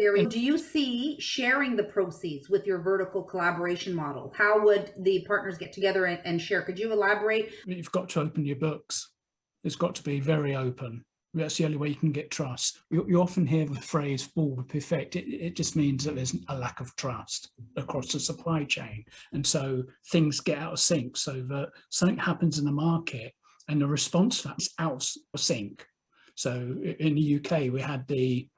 Gary, do you see sharing the proceeds with your vertical collaboration model? How would the partners get together and share? Could you elaborate? You've got to open your books. It's got to be very open. That's the only way you can get trust. You often hear the phrase bulb effect. It just means that there's a lack of trust across the supply chain. And so things get out of sync, so that something happens in the market and the response to that is out of sync. So in the UK, we had the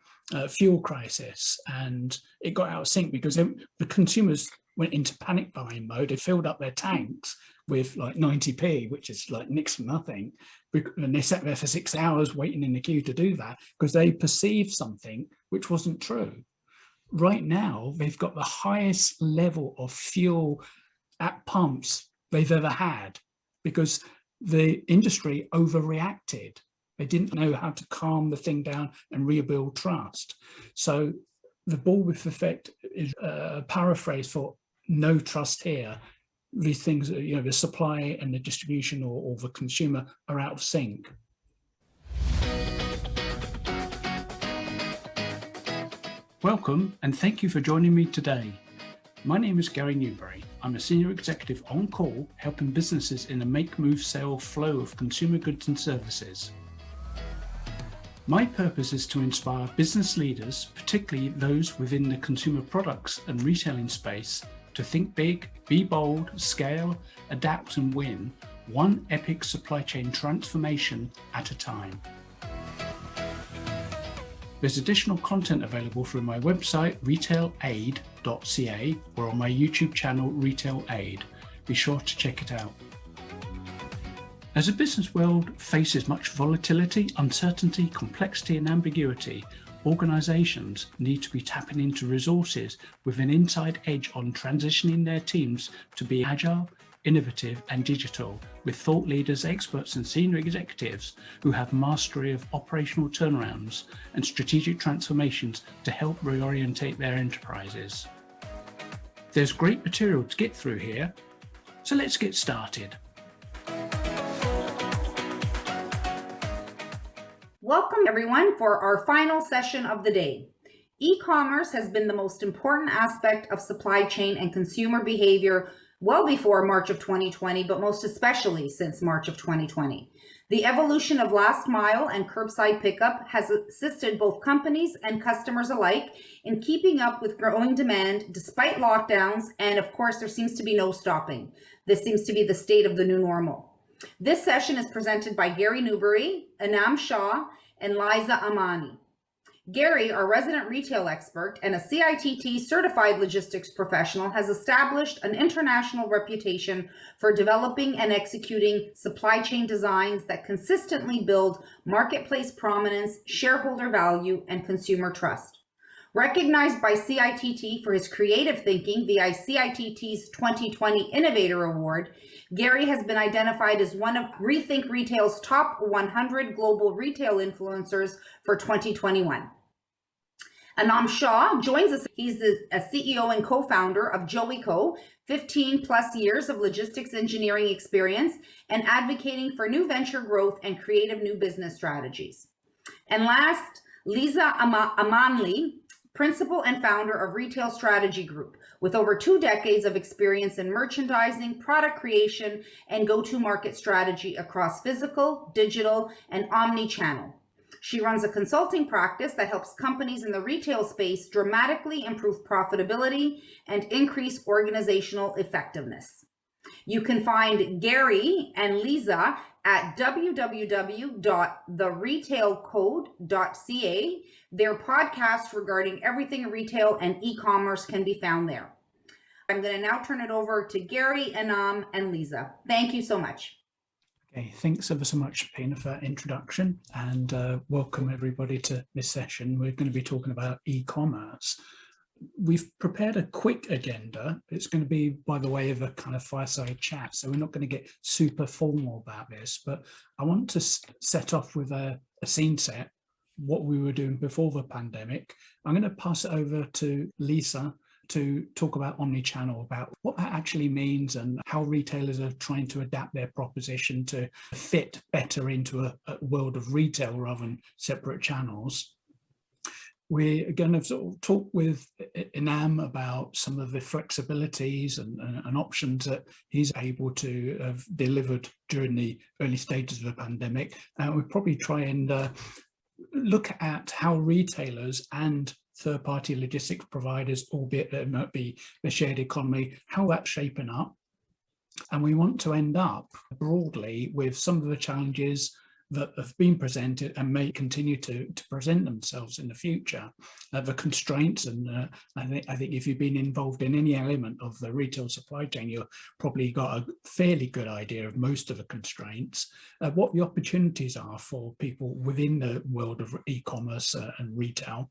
fuel crisis, and it got out of sync because the consumers went into panic buying mode. They filled up their tanks with like 90p, which is like next to nothing. And they sat there for 6 hours waiting in the queue to do that because they perceived something which wasn't true. Right now, they've got the highest level of fuel at pumps they've ever had because the industry overreacted. They didn't know how to calm the thing down and rebuild trust. So the bullwhip effect is a paraphrase for no trust here. These things, the supply and the distribution or the consumer are out of sync. Welcome, and thank you for joining me today. My name is Gary Newberry. I'm a senior executive on call, helping businesses in the make, move, sell flow of consumer goods and services. My purpose is to inspire business leaders, particularly those within the consumer products and retailing space, to think big, be bold, scale, adapt and win, one epic supply chain transformation at a time. There's additional content available through my website, RetailAID.ca, or on my YouTube channel, RetailAID. Be sure to check it out. As the business world faces much volatility, uncertainty, complexity and ambiguity, organizations need to be tapping into resources with an inside edge on transitioning their teams to be agile, innovative and digital, with thought leaders, experts and senior executives who have mastery of operational turnarounds and strategic transformations to help reorientate their enterprises. There's great material to get through here, so let's get started. Welcome everyone for our final session of the day. E-commerce has been the most important aspect of supply chain and consumer behavior well before March of 2020, but most especially since March of 2020. The evolution of last mile and curbside pickup has assisted both companies and customers alike in keeping up with growing demand despite lockdowns, and of course there seems to be no stopping. This seems to be the state of the new normal. This session is presented by Gary Newberry, Anam Shah, and Liza Amanli. Gary, our resident retail expert and a CITT certified logistics professional, has established an international reputation for developing and executing supply chain designs that consistently build marketplace prominence, shareholder value, and consumer trust. Recognized by CITT for his creative thinking via CITT's 2020 Innovator Award, Gary has been identified as one of Rethink Retail's top 100 global retail influencers for 2021. Anam Shah joins us. He's a CEO and co-founder of Joey.co, 15 plus years of logistics engineering experience and advocating for new venture growth and creative new business strategies. And last, Liza Amanli, principal and founder of Retail Strategy Group, with over 2 decades of experience in merchandising, product creation, and go-to-market strategy across physical, digital, and omni-channel. She runs a consulting practice that helps companies in the retail space dramatically improve profitability and increase organizational effectiveness. You can find Gary and Liza at www.theretailcode.ca. Their podcasts regarding everything retail and e-commerce can be found there. I'm going to now turn it over to Gary, Anam, and Liza. Thank you so much. Okay, thanks ever so much, Pina, for that introduction, and welcome everybody to this session. We're going to be talking about e-commerce. We've prepared a quick agenda. It's going to be by the way of a kind of fireside chat, so we're not going to get super formal about this, but I want to set off with a scene set, what we were doing before the pandemic. I'm going to pass it over to Lisa to talk about omnichannel, about what that actually means and how retailers are trying to adapt their proposition to fit better into a world of retail rather than separate channels. We're going to sort of talk with Inam about some of the flexibilities and options that he's able to have delivered during the early stages of the pandemic. We'll probably try and look at how retailers and third-party logistics providers, albeit there might be the shared economy, how that's shaping up. And we want to end up broadly with some of the challenges that have been presented and may continue to present themselves in the future, the constraints. And I think if you've been involved in any element of the retail supply chain, you've probably got a fairly good idea of most of the constraints, what the opportunities are for people within the world of e-commerce and retail.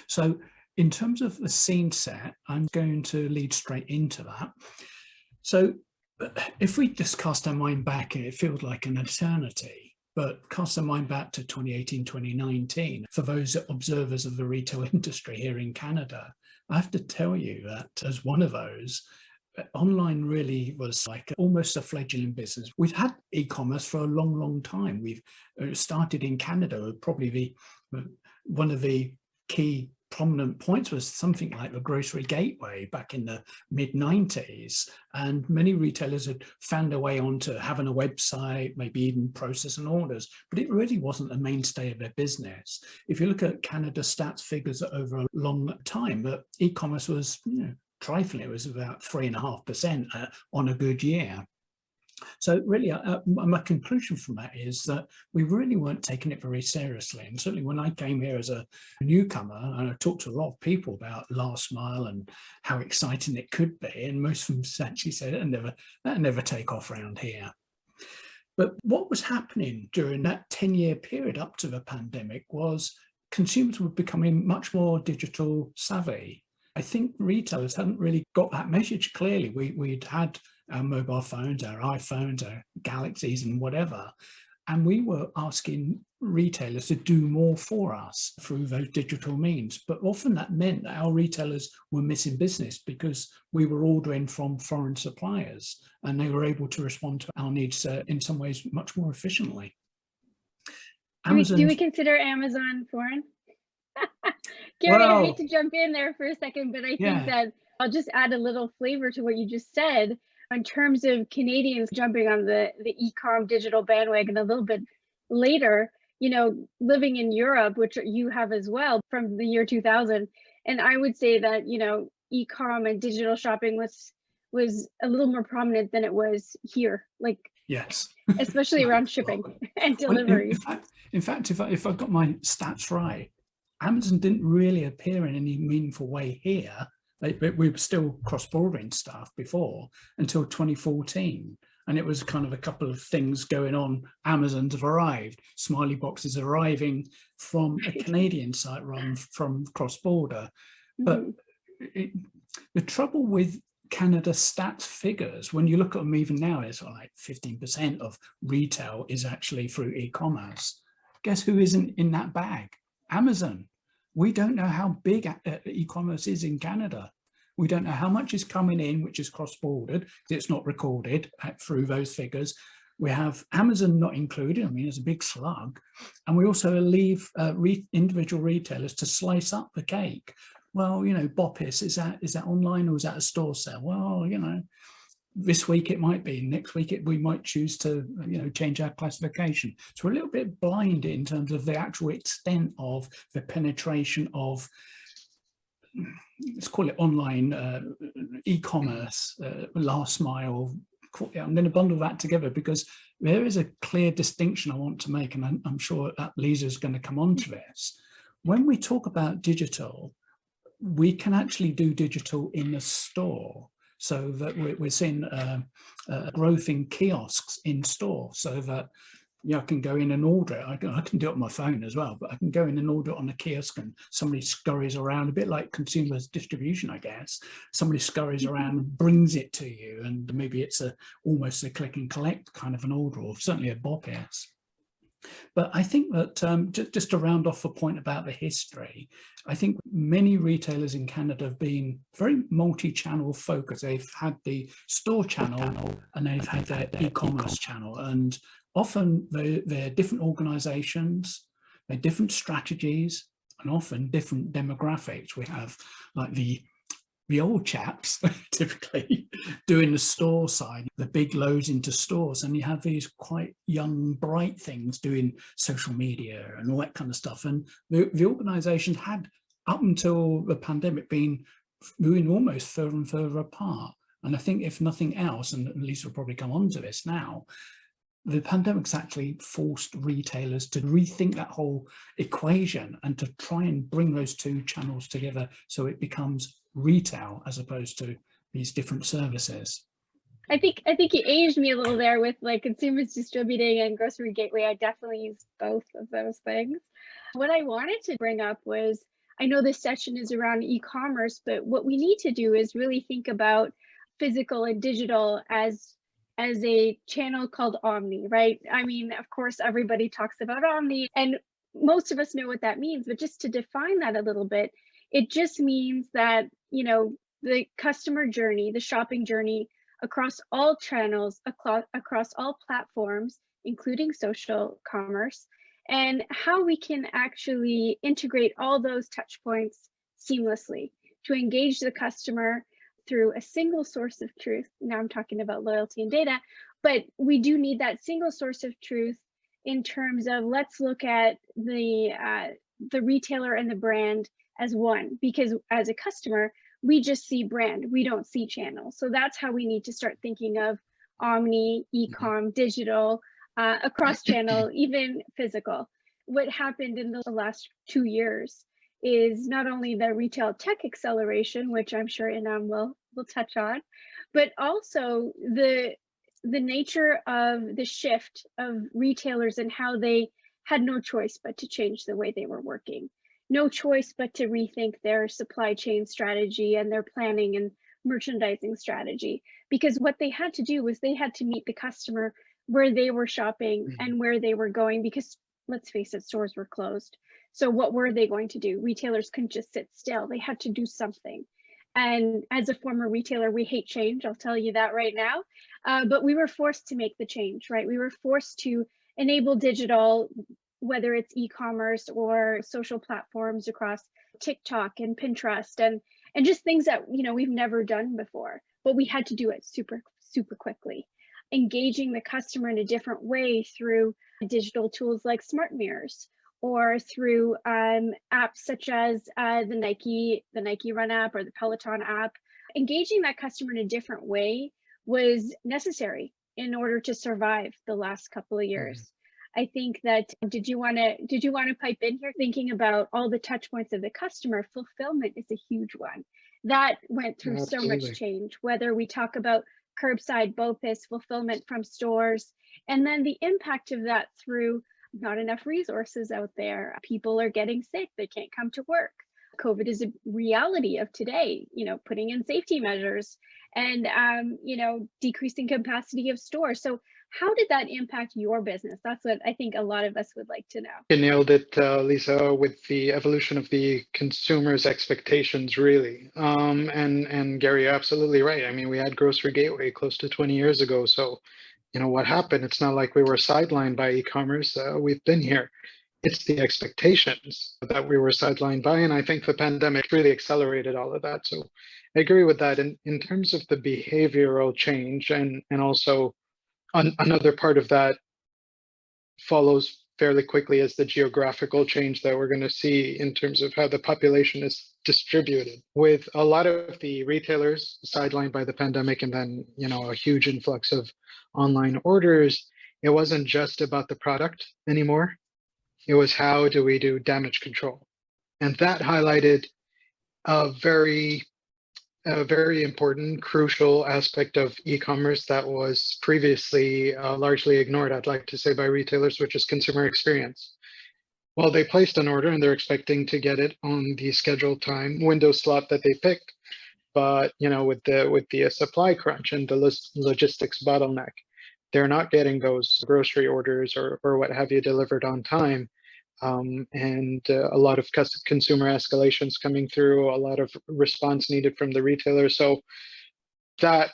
So in terms of the scene set, I'm going to lead straight into that. So if we just cast our mind back, it feels like an eternity. But cast our mind back to 2018, 2019, for those observers of the retail industry here in Canada, I have to tell you that as one of those, online really was like almost a fledgling business. We've had e-commerce for a long, long time. We've started in Canada, probably one of the key prominent points was something like the grocery gateway back in the mid-90s, and many retailers had found a way onto having a website, maybe even processing orders, but it really wasn't the mainstay of their business. If you look at Canada stats figures over a long time, but e-commerce was, trifling, it was about 3.5% on a good year. So really, my conclusion from that is that we really weren't taking it very seriously. And certainly when I came here as a newcomer, and I talked to a lot of people about last mile and how exciting it could be, and most of them actually said that'll never take off around here. But what was happening during that 10-year period up to the pandemic was consumers were becoming much more digital savvy. I think retailers hadn't really got that message clearly. We'd had our mobile phones, our iPhones, our Galaxies and whatever. And we were asking retailers to do more for us through those digital means. But often that meant that our retailers were missing business because we were ordering from foreign suppliers and they were able to respond to our needs in some ways much more efficiently. Do we consider Amazon foreign? Gary, well, I hate to jump in there for a second, but I think that I'll just add a little flavor to what you just said in terms of Canadians jumping on the e-com digital bandwagon a little bit later, living in Europe, which you have as well from the year 2000. And I would say that, e-com and digital shopping was a little more prominent than it was here. Like, yes, especially around shipping and delivery. In fact, if I got my stats right, Amazon didn't really appear in any meaningful way here. We were still cross-bordering stuff before until 2014. And it was kind of a couple of things going on. Amazon's have arrived, smiley boxes arriving from a Canadian site rather from cross-border. But the trouble with Canada stats figures, when you look at them even now, it's like 15% of retail is actually through e-commerce. Guess who isn't in that bag? Amazon. We don't know how big e-commerce is in Canada. We don't know how much is coming in, which is cross-bordered. It's not recorded through those figures. We have Amazon not included. I mean, it's a big slug. And we also leave individual retailers to slice up the cake. Well, Boppis, is that online or is that a store sale? Well, this week it might be, next week we might choose to change our classification. So we're a little bit blinded in terms of the actual extent of the penetration of, let's call it online e-commerce, last mile. I'm going to bundle that together because there is a clear distinction I want to make, and I'm sure that Lisa is going to come on to this. When we talk about digital, we can actually do digital in the store. So that we're seeing growth in kiosks in store, so that I can go in and order it. I can do it on my phone as well, but I can go in and order it on a kiosk and somebody scurries around, a bit like consumer distribution, I guess. Somebody scurries around and brings it to you, and maybe it's almost a click and collect kind of an order, or certainly a Boppis. But I think that just to round off a point about the history, I think many retailers in Canada have been very multi-channel focused. They've had the store channel and they've had their e-commerce channel, and often they're different organizations, they're different strategies. and often different demographics. We have like the old chaps typically doing the store side, the big loads into stores, and you have these quite young, bright things doing social media and all that kind of stuff. And the organizations had, up until the pandemic, been moving almost further and further apart. And I think if nothing else, and Lisa will probably come on to this now, the pandemic's actually forced retailers to rethink that whole equation and to try and bring those two channels together so it becomes retail as opposed to these different services. I think you aged me a little there with like consumers distributing and grocery gateway. I definitely use both of those things. What I wanted to bring up was, I know this session is around e-commerce, but what we need to do is really think about physical and digital as a channel called omni, right? I mean, of course, everybody talks about omni and most of us know what that means, but just to define that a little bit, it just means that, you know, the customer journey, the shopping journey across all channels, across all platforms, including social commerce, and how we can actually integrate all those touch points seamlessly to engage the customer through a single source of truth. Now I'm talking about loyalty and data, but we do need that single source of truth in terms of, let's look at the retailer and the brand as one, because as a customer, we just see brand, we don't see channel. So that's how we need to start thinking of omni, e-com, digital, across channel, even physical. What happened in the last 2 years is not only the retail tech acceleration, which I'm sure Inam will touch on, but also the nature of the shift of retailers and how they had no choice but to change the way they were working. No choice but to rethink their supply chain strategy and their planning and merchandising strategy, because what they had to do was they had to meet the customer where they were shopping and where they were going, because let's face it, stores were closed. So what were they going to do? Retailers couldn't just sit still. They had to do something. And as a former retailer, we hate change. I'll tell you that right now. But we were forced to make the change, right? We were forced to enable digital, whether it's e-commerce or social platforms across TikTok and Pinterest and just things that, you know, we've never done before, but we had to do it super quickly. Engaging the customer in a different way through digital tools like smart mirrors, or through apps such as the Nike Run app or the Peloton app. Engaging that customer in a different way was necessary in order to survive the last couple of years. I think that, did you want to pipe in here? Thinking about all the touch points of the customer, fulfillment is a huge one. That went through so much change, whether we talk about curbside, BOPIS, fulfillment from stores, and then the impact of that through not enough resources out there. People are getting sick, they can't come to work. COVID is a reality of today, you know, putting in safety measures and, you know, decreasing capacity of stores. So how did that impact your business? That's what I think a lot of us would like to know. You nailed it, Lisa, with the evolution of the consumer's expectations, really. And Gary, you're absolutely right. I mean, we had Grocery Gateway close to 20 years ago. So, you know, what happened? It's not like we were sidelined by e-commerce. We've been here. It's the expectations that we were sidelined by. And I think the pandemic really accelerated all of that. So I agree with that. And in terms of the behavioral change and also another part of that follows fairly quickly as the geographical change that we're going to see in terms of how the population is distributed. With a lot of the retailers sidelined by the pandemic and then, you know, a huge influx of online orders, it wasn't just about the product anymore. It was, how do we do damage control? And that highlighted a very important, crucial aspect of e-commerce that was previously largely ignored, I'd like to say, by retailers, which is consumer experience. Well, they placed an order and they're expecting to get it on the scheduled time window slot that they picked, but you know, with the supply crunch and the logistics bottleneck, they're not getting those grocery orders or what have you delivered on time. And a lot of consumer escalations coming through, a lot of response needed from the retailer. So that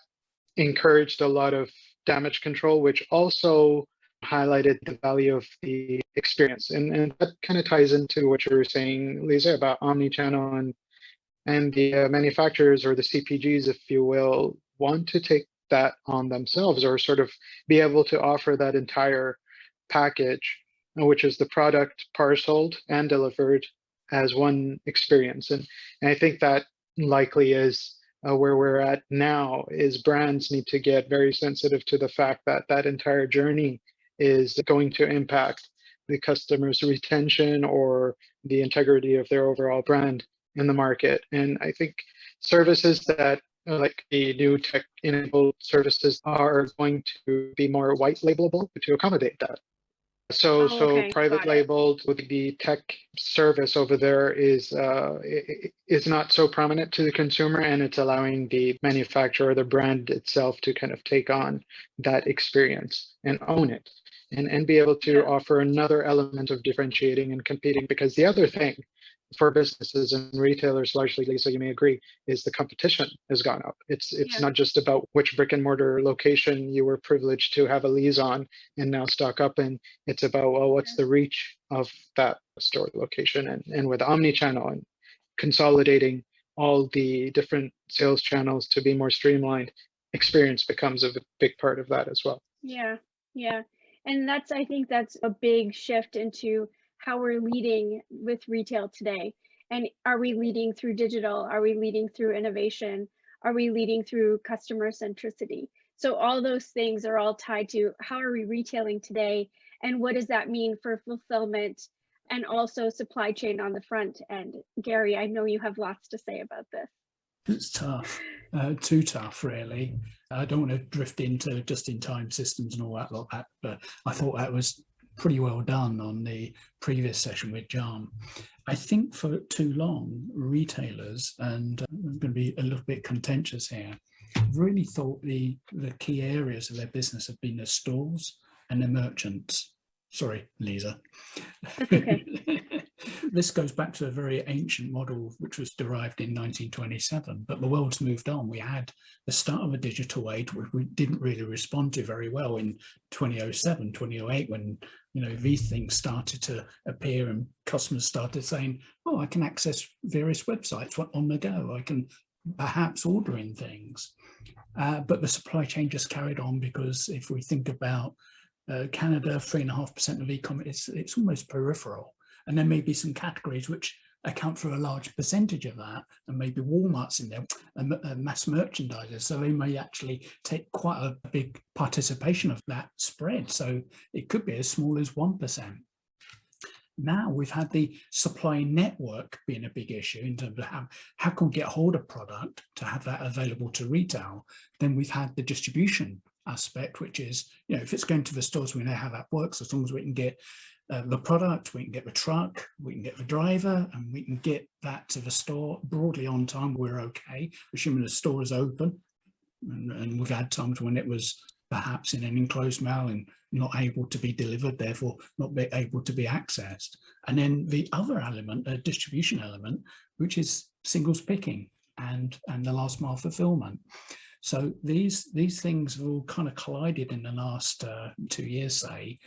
encouraged a lot of damage control, which also highlighted the value of the experience. And that kind of ties into what you were saying, Lisa, about omnichannel, and the manufacturers, or the CPGs, if you will, want to take that on themselves, or sort of be able to offer that entire package, which is the product parceled and delivered as one experience. And I think that likely is where we're at now, is brands need to get very sensitive to the fact that that entire journey is going to impact the customer's retention or the integrity of their overall brand in the market. And I think services that, like the new tech-enabled services, are going to be more white labelable to accommodate that. So, okay, private labeled with the tech service over there is not so prominent to the consumer, and it's allowing the manufacturer, the brand itself, to kind of take on that experience and own it, and be able to offer another element of differentiating and competing. Because the other thing for businesses and retailers, largely, Lisa, you may agree, is the competition has gone up. It's not just about which brick and mortar location you were privileged to have a lease on and now stock up in. It's about, well, what's the reach of that store location? And with omnichannel and consolidating all the different sales channels to be more streamlined, experience becomes a big part of that as well. Yeah. And I think that's a big shift into how we're leading with retail today. And are we leading through digital? Are we leading through innovation? Are we leading through customer centricity? So all those things are all tied to how are we retailing today, and what does that mean for fulfillment and also supply chain on the front end. Gary, I know you have lots to say about this. It's tough, too tough, really. I don't want to drift into just-in-time systems and all that like that, but I thought that was pretty well done on the previous session with John. I think for too long, retailers, and I'm going to be a little bit contentious here, really thought the key areas of their business have been their stores and their merchants. Sorry, Lisa. That's okay. This goes back to a very ancient model which was derived in 1927, but the world's moved on. We had the start of a digital age, which we didn't really respond to very well in 2007, 2008, when these things started to appear and customers started saying, oh, I can access various websites on the go. I can perhaps order in things. But the supply chain just carried on, because if we think about Canada, 3.5% of e-commerce, it's almost peripheral. And there may be some categories which account for a large percentage of that, and maybe Walmart's in there, mass merchandisers. So they may actually take quite a big participation of that spread. So it could be as small as 1%. Now we've had the supply network being a big issue in terms of how can we get hold of product to have that available to retail. Then we've had the distribution aspect, which is, if it's going to the stores, we know how that works. As long as we can get the product, we can get the truck, we can get the driver, and we can get that to the store broadly on time, we're okay, assuming the store is open. And we've had times when it was perhaps in an enclosed mail and not able to be delivered, therefore not be able to be accessed. And then the other element, a distribution element, which is singles picking and the last mile fulfillment. So these things have all kind of collided in the last 2 years, say.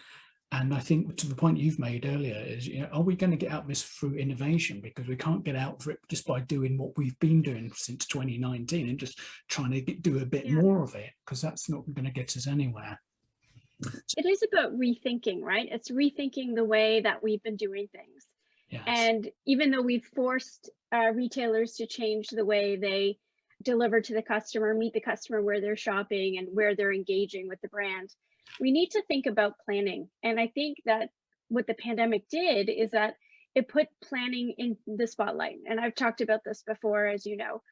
And I think to the point you've made earlier is, are we going to get out of this through innovation? Because we can't get out of it just by doing what we've been doing since 2019 and just trying to do a bit more of it, because that's not going to get us anywhere. It is about rethinking, right? It's rethinking the way that we've been doing things. Yes. And even though we've forced retailers to change the way they deliver to the customer, meet the customer where they're shopping and where they're engaging with the brand, we need to think about planning. And I think that what the pandemic did is that it put planning in the spotlight. And I've talked about this before, as you know.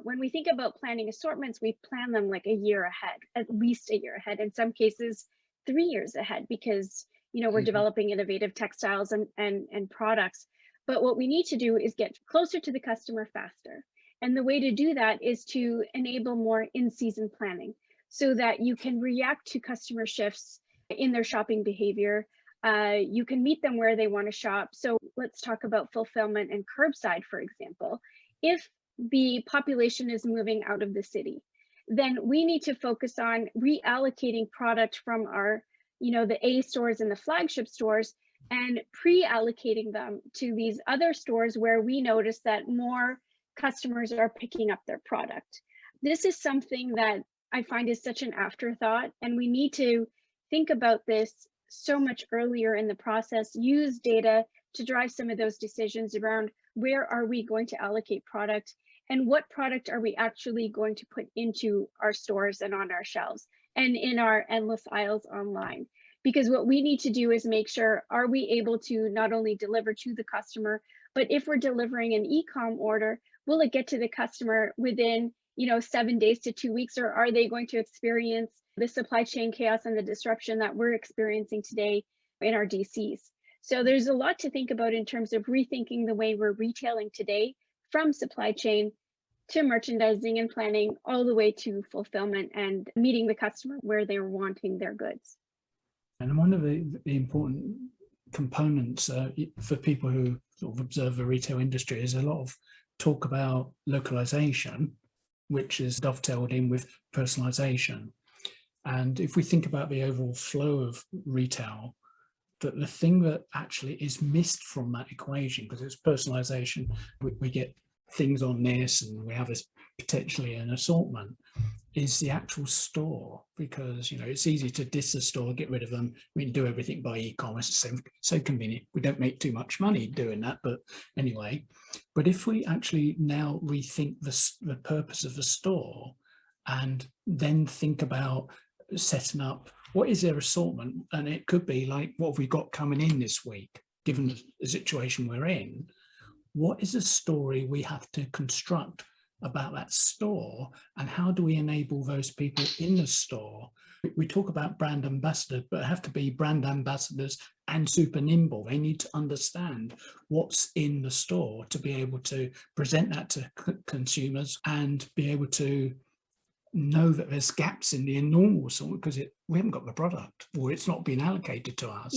When we think about planning assortments, we plan them like a year ahead, at least a year ahead, in some cases 3 years ahead, because we're developing innovative textiles and products. But what we need to do is get closer to the customer faster. And the way to do that is to enable more in-season planning, so that you can react to customer shifts in their shopping behavior. You can meet them where they want to shop. So let's talk about fulfillment and curbside, for example. If the population is moving out of the city, then we need to focus on reallocating product from our, the A stores and the flagship stores and pre-allocating them to these other stores where we notice that more customers are picking up their product. This is something that I find is such an afterthought, and we need to think about this so much earlier in the process, use data to drive some of those decisions around where are we going to allocate product and what product are we actually going to put into our stores and on our shelves and in our endless aisles online. Because what we need to do is make sure, are we able to not only deliver to the customer, but if we're delivering an e-com order, will it get to the customer within 7 days to 2 weeks, or are they going to experience the supply chain chaos and the disruption that we're experiencing today in our DCs? So there's a lot to think about in terms of rethinking the way we're retailing today, from supply chain to merchandising and planning, all the way to fulfillment and meeting the customer where they're wanting their goods. And one of the important components for people who sort of observe the retail industry is a lot of talk about localization, which is dovetailed in with personalization. And if we think about the overall flow of retail, that the thing that actually is missed from that equation, because it's personalization, we get things on this and we have potentially an assortment, is the actual store. Because it's easy to diss a store, get rid of them. We can do everything by e-commerce. It's so convenient. We don't make too much money doing that, but anyway. But if we actually now rethink the purpose of the store, and then think about setting up what is their assortment, and it could be like, what have we got coming in this week, given the situation we're in? What is a story we have to construct about that store, and how do we enable those people in the store? We talk about brand ambassadors, but have to be brand ambassadors and super nimble. They need to understand what's in the store to be able to present that to consumers and be able to know that there's gaps in the normal assortment because we haven't got the product, or it's not been allocated to us.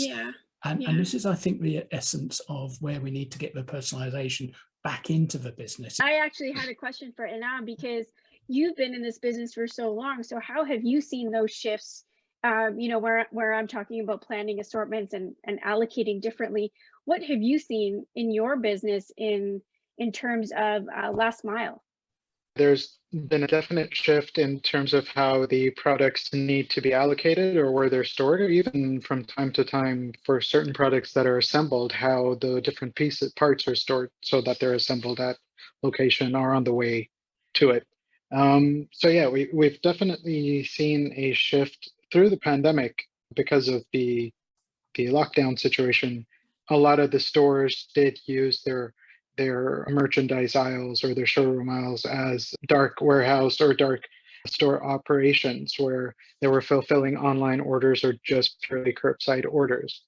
And this is, I think, the essence of where we need to get the personalization back into the business. I actually had a question for Anna, because you've been in this business for so long. So how have you seen those shifts? Where I'm talking about planning assortments and allocating differently. What have you seen in your business in terms of last mile? There's been a definite shift in terms of how the products need to be allocated or where they're stored, or even from time to time for certain products that are assembled, how the different parts are stored so that they're assembled at location or on the way to it. So yeah, we've definitely seen a shift through the pandemic because of the lockdown situation. A lot of the stores did use their merchandise aisles or their showroom aisles as dark warehouse or dark store operations, where they were fulfilling online orders or just purely curbside orders.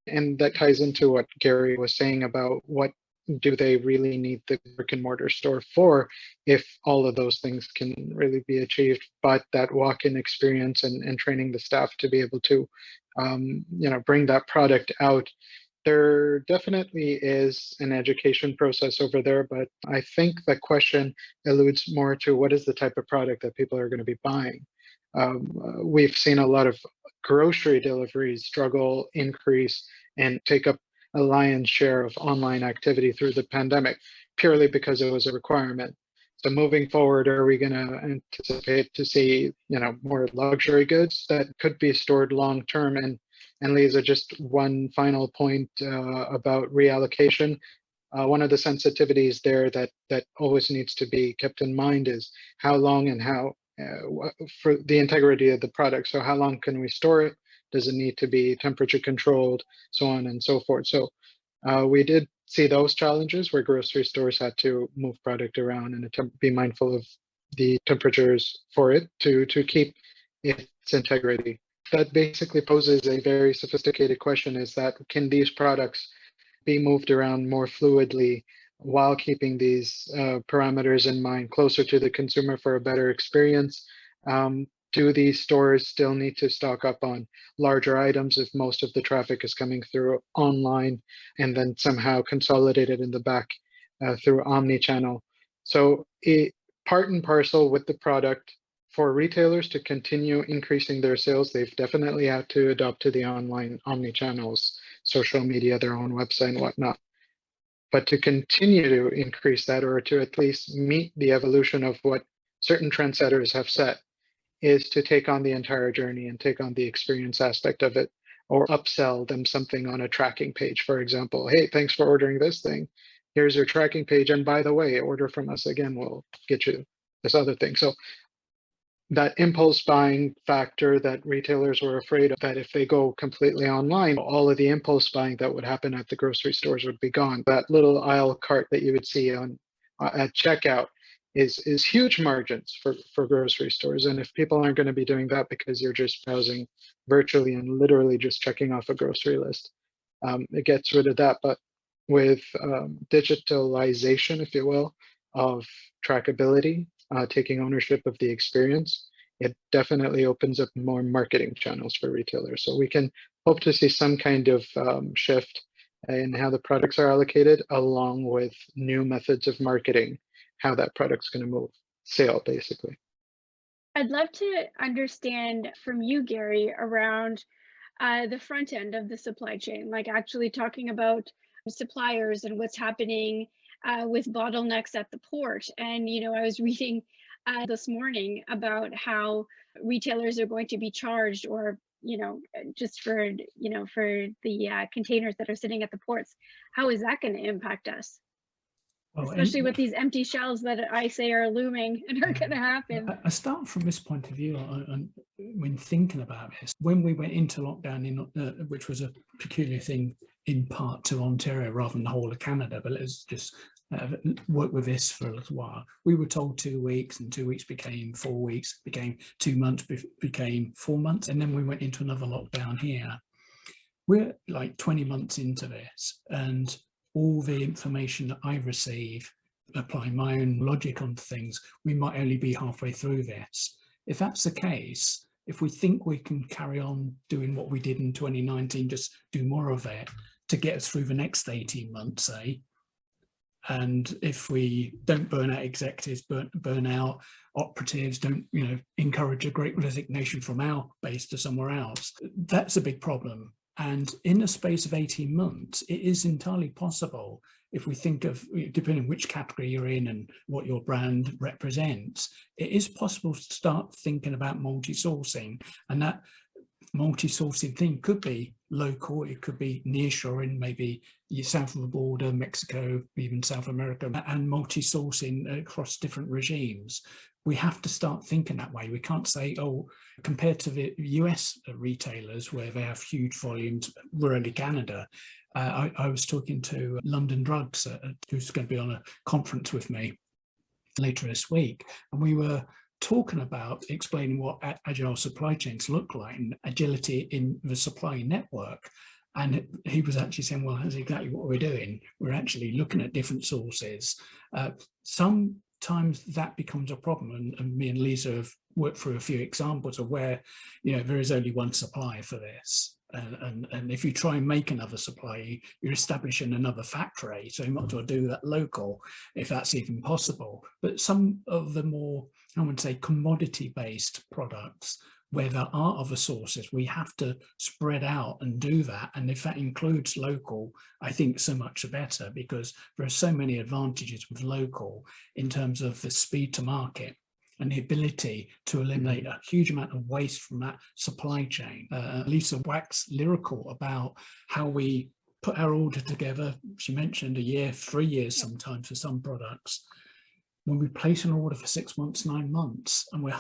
And that ties into what Gary was saying about what do they really need the brick and mortar store for, if all of those things can really be achieved, but that walk-in experience and training the staff to be able to bring that product out. There definitely is an education process over there, but I think the question alludes more to what is the type of product that people are going to be buying. We've seen a lot of grocery deliveries struggle, increase, and take up a lion's share of online activity through the pandemic, purely because it was a requirement. So moving forward, are we going to anticipate to see, more luxury goods that could be stored long term? And Lisa, just one final point about reallocation. One of the sensitivities there that always needs to be kept in mind is how long and how for the integrity of the product. So how long can we store it? Does it need to be temperature controlled, so on and so forth? So we did see those challenges where grocery stores had to move product around and be mindful of the temperatures for it to keep its integrity. That basically poses a very sophisticated question, is that can these products be moved around more fluidly while keeping these parameters in mind, closer to the consumer for a better experience? Do these stores still need to stock up on larger items if most of the traffic is coming through online and then somehow consolidated in the back through omni-channel? So part and parcel with the product, for retailers to continue increasing their sales, they've definitely had to adopt to the online omni-channels social media, their own website and whatnot. But to continue to increase that, or to at least meet the evolution of what certain trendsetters have set, is to take on the entire journey and take on the experience aspect of it, or upsell them something on a tracking page, for example. Hey, thanks for ordering this thing. Here's your tracking page. And by the way, order from us again, we'll get you this other thing. So that impulse buying factor that retailers were afraid of, that if they go completely online, all of the impulse buying that would happen at the grocery stores would be gone. That little aisle cart that you would see on at checkout is huge margins for grocery stores. And if people aren't going to be doing that because you're just browsing virtually and literally just checking off a grocery list, it gets rid of that. But with digitalization, if you will, of trackability, taking ownership of the experience, it definitely opens up more marketing channels for retailers. So we can hope to see some kind of shift in how the products are allocated, along with new methods of marketing, how that product's going to move, sale, basically. I'd love to understand from you, Gary, around the front end of the supply chain, like actually talking about suppliers and what's happening with bottlenecks at the port. And, I was reading this morning about how retailers are going to be charged, or, just for the containers that are sitting at the ports. How is that going to impact us? Well, especially with these empty shelves that I say are looming and are going to happen. I start from this point of view when thinking about this. When we went into lockdown, which was a peculiar thing in part to Ontario rather than the whole of Canada, but let's just work with this for a little while. We were told 2 weeks, and 2 weeks became 4 weeks, became 2 months, became 4 months, and then we went into another lockdown here. We're like 20 months into this, and all the information that I receive, applying my own logic onto things, we might only be halfway through this. If that's the case, if we think we can carry on doing what we did in 2019, just do more of it to get us through the next 18 months, say, and if we don't burn out executives, burn out operatives, don't encourage a great resignation from our base to somewhere else, that's a big problem. And in the space of 18 months, it is entirely possible, if we think of, depending on which category you're in and what your brand represents, it is possible to start thinking about multi-sourcing. And that multi-sourcing thing could be local, it could be nearshoring, maybe south of the border, Mexico, even South America, and multi-sourcing across different regimes. We have to start thinking that way. We can't say, oh, compared to the US retailers where they have huge volumes, we're only Canada. I was talking to London Drugs, who's going to be on a conference with me later this week, and we were talking about explaining what agile supply chains look like and agility in the supply network. And he was actually saying, well, that's exactly what we're doing. We're actually looking at different sources. Sometimes that becomes a problem. And me and Lisa have worked through a few examples of where, there is only one supplier for this. And if you try and make another supplier, you're establishing another factory. So you might as well do that local, if that's even possible. But some of the more, I would say, commodity-based products, where there are other sources, we have to spread out and do that. And if that includes local, I think so much the better, because there are so many advantages with local in terms of the speed to market and the ability to eliminate a huge amount of waste from that supply chain. Lisa waxed lyrical about how we put our order together. She mentioned a year, 3 years sometimes for some products. When we place an order for 6 months, 9 months, and we're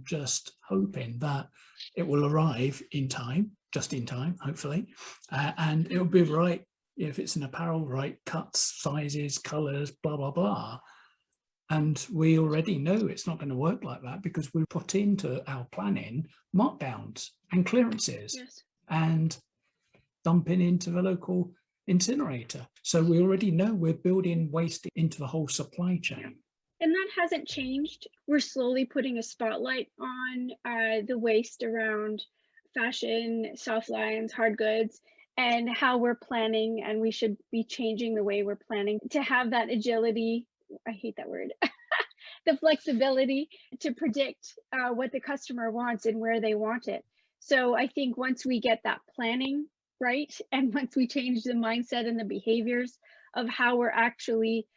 just hoping that it will arrive in time, just in time, hopefully, and it'll be right, if it's an apparel, right cuts, sizes, colors, blah, blah, blah. And we already know it's not going to work like that, because we put into our planning markdowns and clearances and dumping into the local incinerator. So we already know we're building waste into the whole supply chain. And that hasn't changed. We're slowly putting a spotlight on the waste around fashion, soft lines, hard goods, and how we're planning. And we should be changing the way we're planning to have that agility. I hate that word. The flexibility to predict what the customer wants and where they want it. So I think once we get that planning right? And once we change the mindset and the behaviors of how we're actually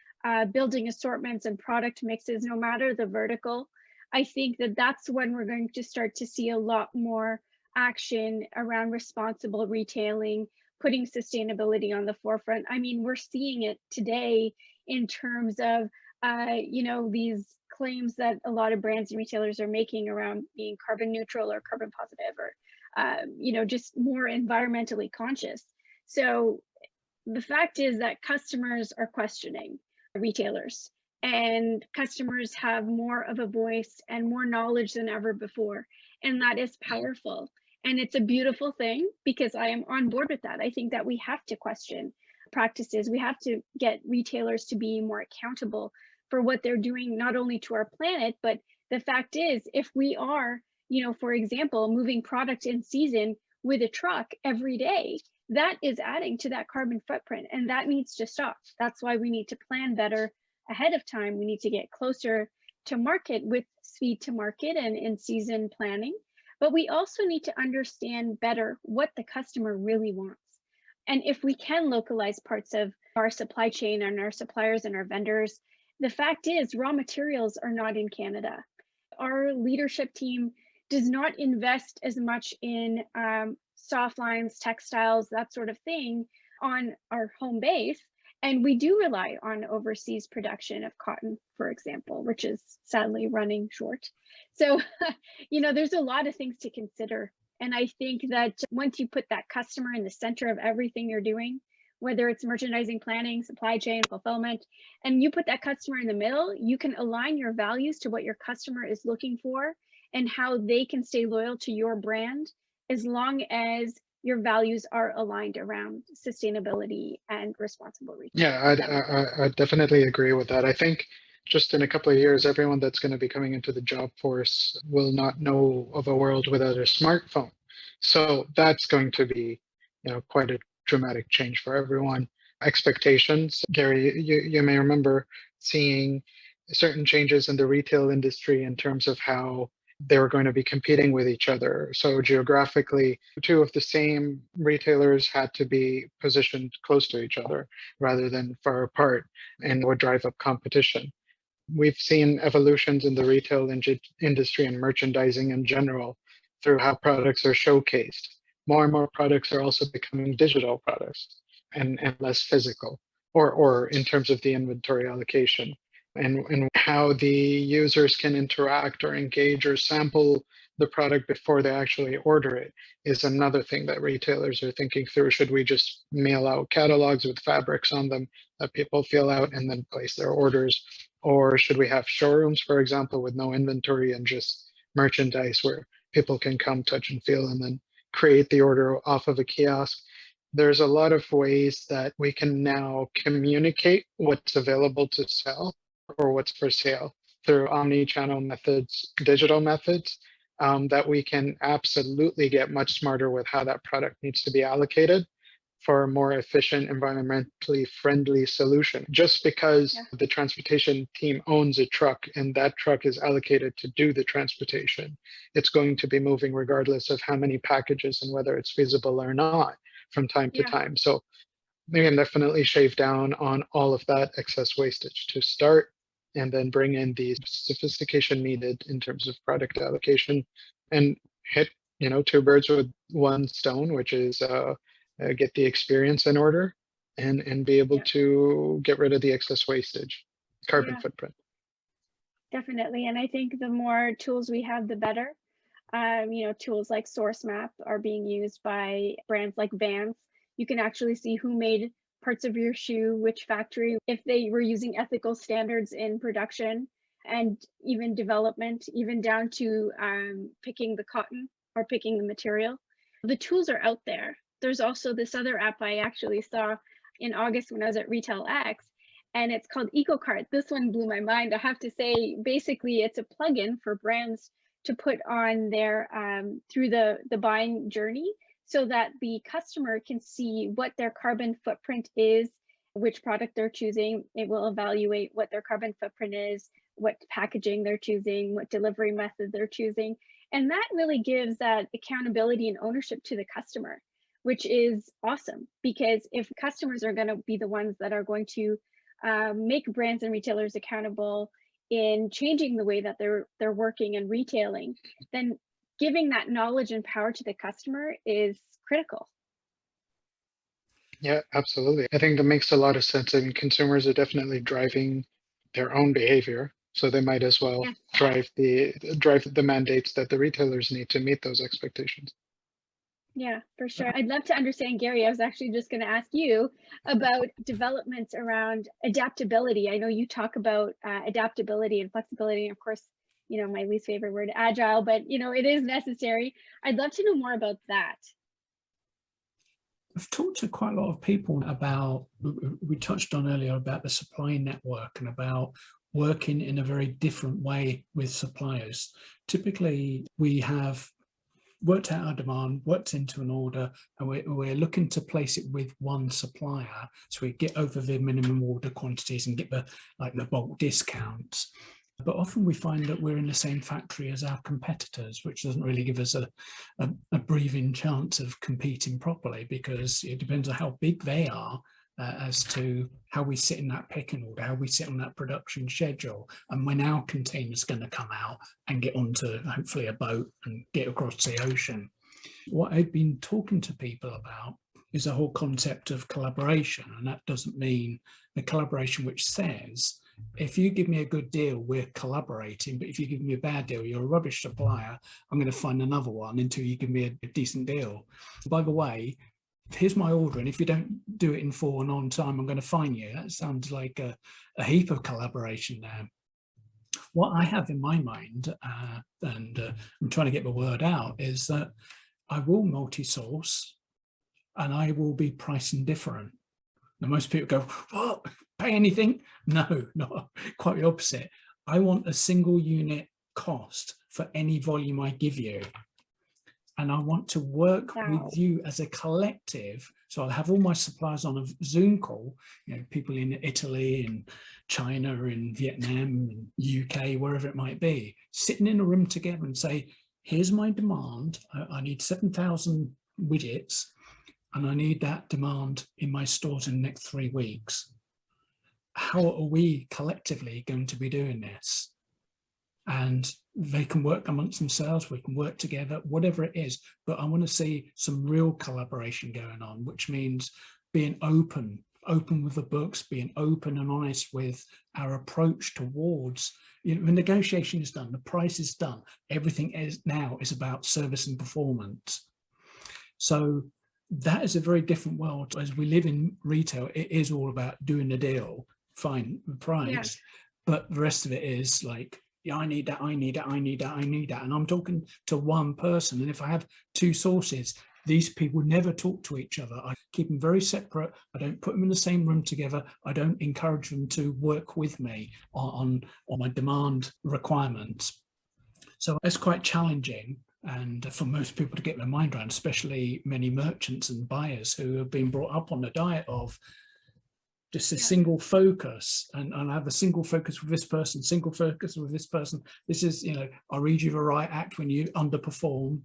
building assortments and product mixes, no matter the vertical, I think that that's when we're going to start to see a lot more action around responsible retailing, putting sustainability on the forefront. I mean, we're seeing it today in terms of, these claims that a lot of brands and retailers are making around being carbon neutral or carbon positive, or, just more environmentally conscious. So the fact is that customers are questioning retailers, and customers have more of a voice and more knowledge than ever before. And that is powerful. And it's a beautiful thing, because I am on board with that. I think that we have to question practices. We have to get retailers to be more accountable for what they're doing, not only to our planet, but the fact is, if we are, for example, moving product in season with a truck every day, that is adding to that carbon footprint, and that needs to stop. That's why we need to plan better ahead of time. We need to get closer to market with speed to market and in-season planning. But we also need to understand better what the customer really wants. And if we can localize parts of our supply chain and our suppliers and our vendors, the fact is raw materials are not in Canada. Our leadership team does not invest as much in soft lines, textiles, that sort of thing on our home base. And we do rely on overseas production of cotton, for example, which is sadly running short. So, there's a lot of things to consider. And I think that once you put that customer in the center of everything you're doing, whether it's merchandising, planning, supply chain, fulfillment, and you put that customer in the middle, you can align your values to what your customer is looking for and how they can stay loyal to your brand, as long as your values are aligned around sustainability and responsible retail. Yeah, I definitely agree with that. I think just in a couple of years, everyone that's going to be coming into the job force will not know of a world without a smartphone. So that's going to be, quite a dramatic change for everyone. Expectations, Gary, you may remember seeing certain changes in the retail industry in terms of how they were going to be competing with each other. So geographically, two of the same retailers had to be positioned close to each other rather than far apart, and would drive up competition. We've seen evolutions in the retail industry and merchandising in general through how products are showcased. More and more products are also becoming digital products and less physical, or in terms of the inventory allocation. And how the users can interact or engage or sample the product before they actually order it is another thing that retailers are thinking through. Should we just mail out catalogs with fabrics on them that people fill out and then place their orders? Or should we have showrooms, for example, with no inventory and just merchandise where people can come, touch and feel, and then create the order off of a kiosk? There's a lot of ways that we can now communicate what's available to sell or what's for sale through omni-channel methods, digital methods, that we can absolutely get much smarter with how that product needs to be allocated for a more efficient, environmentally friendly solution. Just because the transportation team owns a truck and that truck is allocated to do the transportation, it's going to be moving regardless of how many packages and whether it's feasible or not from time to time. So we can definitely shave down on all of that excess wastage to start, and then bring in the sophistication needed in terms of product allocation and hit, two birds with one stone, which is get the experience in order and be able to get rid of the excess wastage, carbon footprint. Definitely. And I think the more tools we have, the better. Tools like SourceMap are being used by brands like Vans. You can actually see who made parts of your shoe, which factory, if they were using ethical standards in production and even development, even down to picking the cotton or picking the material. The tools are out there. There's also this other app I actually saw in August when I was at RetailX, and it's called EcoCart. This one blew my mind. I have to say, basically, it's a plugin for brands to put on their through the buying journey, so that the customer can see what their carbon footprint is, which product they're choosing. It will evaluate what their carbon footprint is, what packaging they're choosing, what delivery method they're choosing. And that really gives that accountability and ownership to the customer, which is awesome, because if customers are going to be the ones that are going to make brands and retailers accountable in changing the way that they're working and retailing, then giving that knowledge and power to the customer is critical. Yeah, absolutely. I think that makes a lot of sense, and consumers are definitely driving their own behavior, so they might as well drive the mandates that the retailers need to meet those expectations. Yeah, for sure. I'd love to understand, Gary. I was actually just going to ask you about developments around adaptability. I know you talk about adaptability and flexibility. And of course, my least favorite word, agile, but it is necessary. I'd love to know more about that. I've talked to quite a lot of people about, we touched on earlier about the supply network and about working in a very different way with suppliers. Typically, we have worked out our demand, worked into an order, and we're looking to place it with one supplier. So we get over the minimum order quantities and get the bulk discounts. But often we find that we're in the same factory as our competitors, which doesn't really give us a breathing chance of competing properly, because it depends on how big they are as to how we sit in that picking order, how we sit on that production schedule, and when our container's going to come out and get onto hopefully a boat and get across the ocean. What I've been talking to people about is the whole concept of collaboration, and that doesn't mean the collaboration which says, if you give me a good deal, we're collaborating, but if you give me a bad deal, you're a rubbish supplier, I'm going to find another one until you give me a decent deal. By the way, here's my order, and if you don't do it in full and on time, I'm going to fine you. That sounds like a heap of collaboration there. What I have in my mind, and I'm trying to get the word out, is that I will multi-source and I will be price indifferent. Now, most people go, what? Pay anything? No, not quite the opposite. I want a single unit cost for any volume I give you. And I want to work with you as a collective. So I'll have all my suppliers on a Zoom call, people in Italy and China and Vietnam and UK, wherever it might be, sitting in a room together and say, here's my demand. I need 7,000 widgets, and I need that demand in my stores in the next 3 weeks. How are we collectively going to be doing this? And they can work amongst themselves, we can work together, whatever it is. But I want to see some real collaboration going on, which means being open with the books, being open and honest with our approach towards, the negotiation is done, the price is done, everything is about service and performance. So that is a very different world. As we live in retail, it is all about doing the deal, fine, the price, but the rest of it is like, yeah, I need that, I need that, I need that, I need that. And I'm talking to one person. And if I have two sources, these people never talk to each other. I keep them very separate. I don't put them in the same room together. I don't encourage them to work with me on my demand requirements. So it's quite challenging. And for most people to get their mind around, especially many merchants and buyers who have been brought up on the diet of just a single focus, and I have a single focus with this person, single focus with this person. This is, I'll read you the right act when you underperform.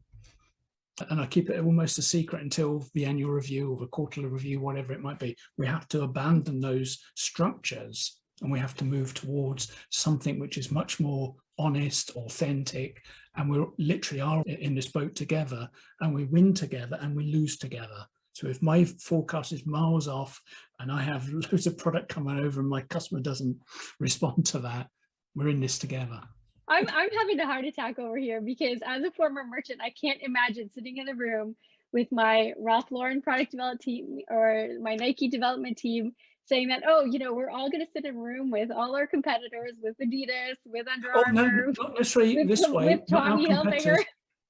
And I keep it almost a secret until the annual review or the quarterly review, whatever it might be. We have to abandon those structures and we have to move towards something which is much more honest, authentic, and we literally are in this boat together, and we win together and we lose together. So if my forecast is miles off and I have loads of product coming over and my customer doesn't respond to that, we're in this together. I'm having a heart attack over here, because as a former merchant, I can't imagine sitting in a room with my Ralph Lauren product development team or my Nike development team saying that, we're all going to sit in a room with all our competitors, with Adidas, with Under Armour. No, not necessarily this way. With Tommy Hilfiger.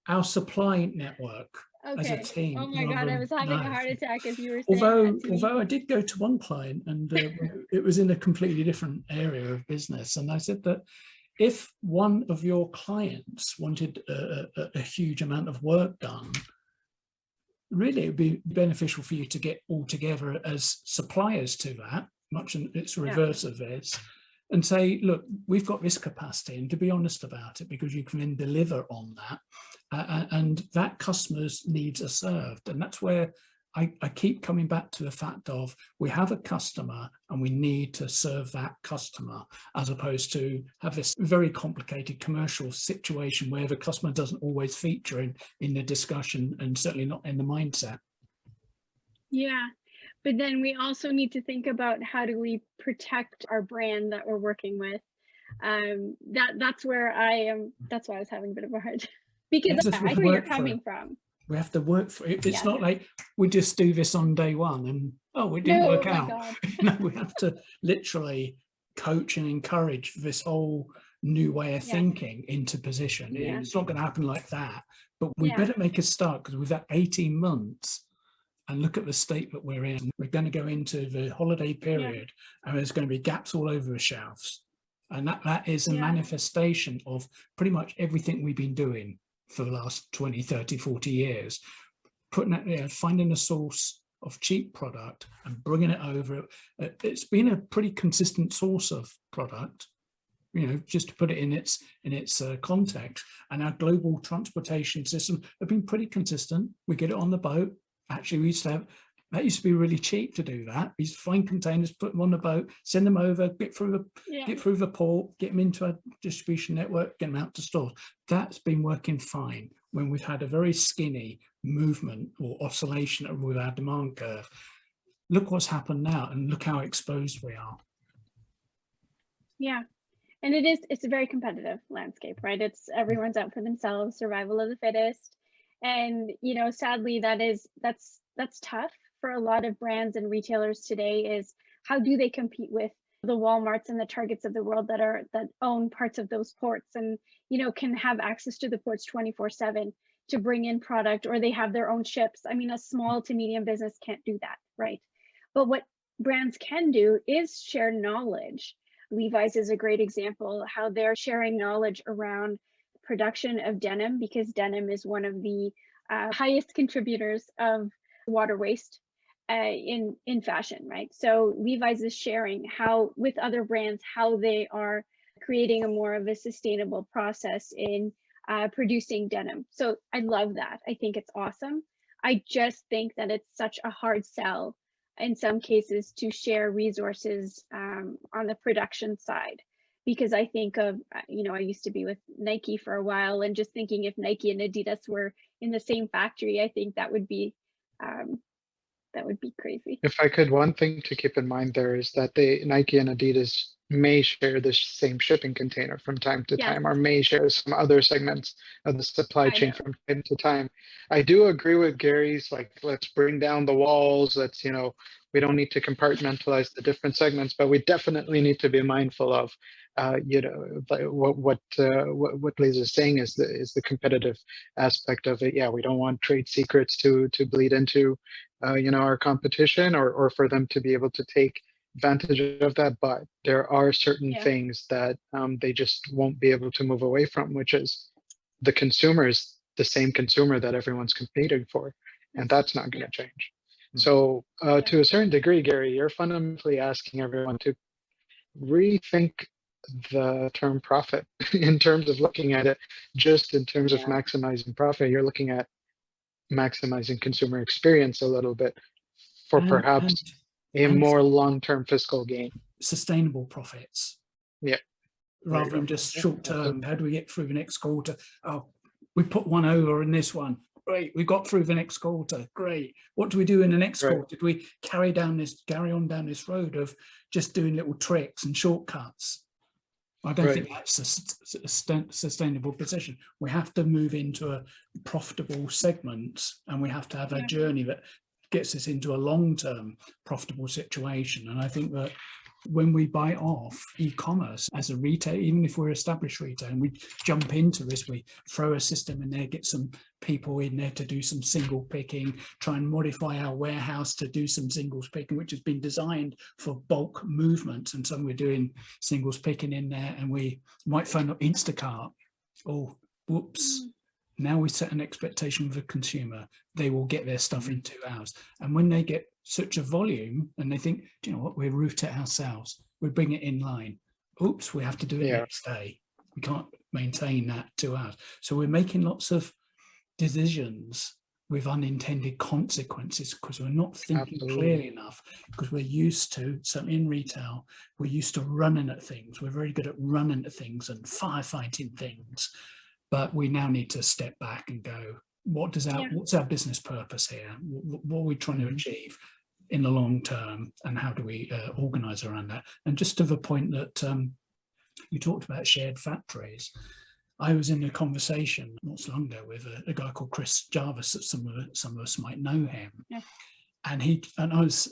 Our supply network. As a team. Oh my God, I was having a heart attack as you were saying that to me. Although I did go to one client, and it was in a completely different area of business. And I said that if one of your clients wanted a huge amount of work done, really it would be beneficial for you to get all together as suppliers to that, much it's reverse of this, and say, look, we've got this capacity, and to be honest about it, because you can then deliver on that, and that customer's needs are served. And that's where I keep coming back to the fact of we have a customer and we need to serve that customer, as opposed to have this very complicated commercial situation where the customer doesn't always feature in the discussion, and certainly not in the mindset. Yeah, but then we also need to think about how do we protect our brand that we're working with. That's where I am. That's why I was having a bit of a hard because I see where you're coming from. We have to work for it. It's not like we just do this on day one and, oh, it didn't work out. No, we have to literally coach and encourage this whole new way of thinking into position. It's not going to happen like that, but we better make a start, because we've got 18 months and look at the state that we're in. We're going to go into the holiday period and there's going to be gaps all over the shelves. And that is a manifestation of pretty much everything we've been doing for the last 20, 30, 40 years, putting that, finding a source of cheap product and bringing it over. It's been a pretty consistent source of product, just to put it in its context. And our global transportation system have been pretty consistent. We get it on the boat. Actually, that used to be really cheap to do that. We used to find containers, put them on the boat, send them over, get through the port, get them into a distribution network, get them out to stores. That's been working fine when we've had a very skinny movement or oscillation with our demand curve. Look what's happened now, and look how exposed we are. Yeah, and it's a very competitive landscape, right? It's everyone's out for themselves, survival of the fittest, and sadly that's tough for a lot of brands and retailers today. Is how do they compete with the Walmarts and the Targets of the world that own parts of those ports and can have access to the ports 24/7 to bring in product, or they have their own ships. I mean, a small to medium business can't do that, right? But what brands can do is share knowledge. Levi's is a great example, how they're sharing knowledge around production of denim, because denim is one of the highest contributors of water waste in fashion, right? So Levi's is sharing how with other brands how they are creating a more of a sustainable process in producing denim. So I love that. I think it's awesome. I just think that it's such a hard sell in some cases to share resources on the production side, because I think of, I used to be with Nike for a while, and just thinking if Nike and Adidas were in the same factory, I think that would be crazy. If I could, one thing to keep in mind there is that Nike and Adidas may share the same shipping container from time to time, or may share some other segments of the supply chain from time to time. I do agree with Gary's, like, let's bring down the walls. Let's, we don't need to compartmentalize the different segments, but we definitely need to be mindful of, what Liz is saying is the competitive aspect of it. Yeah, we don't want trade secrets to bleed into, our competition, or for them to be able to take advantage of that. But there are certain things that they just won't be able to move away from, which is the consumer is the same consumer that everyone's competing for, and that's not going to change. So to a certain degree, Gary, you're fundamentally asking everyone to rethink the term profit in terms of looking at it just in terms of maximizing profit. You're looking at maximizing consumer experience a little bit for perhaps a more long-term fiscal gain. Sustainable profits. Yeah. Rather than just short-term, how do we get through the next quarter? Oh, we put one over in this one. Great, we got through the next quarter. Great. What do we do in the next quarter? Did we carry on down this road of just doing little tricks and shortcuts? I don't think that's a sustainable position. We have to move into a profitable segment, and we have to have a journey that gets us into a long-term profitable situation. And I think that when we bite off e-commerce as a retailer, even if we're established retail and we jump into this, we throw a system in there, get some people in there to do some single picking, try and modify our warehouse to do some singles picking, which has been designed for bulk movement. And so we're doing singles picking in there, and we might phone up Instacart. Oh, whoops. Now we set an expectation for the consumer. They will get their stuff in 2 hours. And when they get such a volume and they think, do you know what, we route it ourselves, we bring it in line. Oops, we have to do it next day. We can't maintain that 2 hours. So we're making lots of decisions with unintended consequences because we're not thinking Absolutely. clearly enough, because we're used to, certainly in retail, we're used to running at things. We're very good at running at things and firefighting things, but we now need to step back and go, what's our business purpose here? What are we trying to achieve in the long term, and how do we organize around that? And just to the point that you talked about shared factories, I was in a conversation not so long ago with a guy called Chris Jarvis, that some of us might know him. Yeah. And I was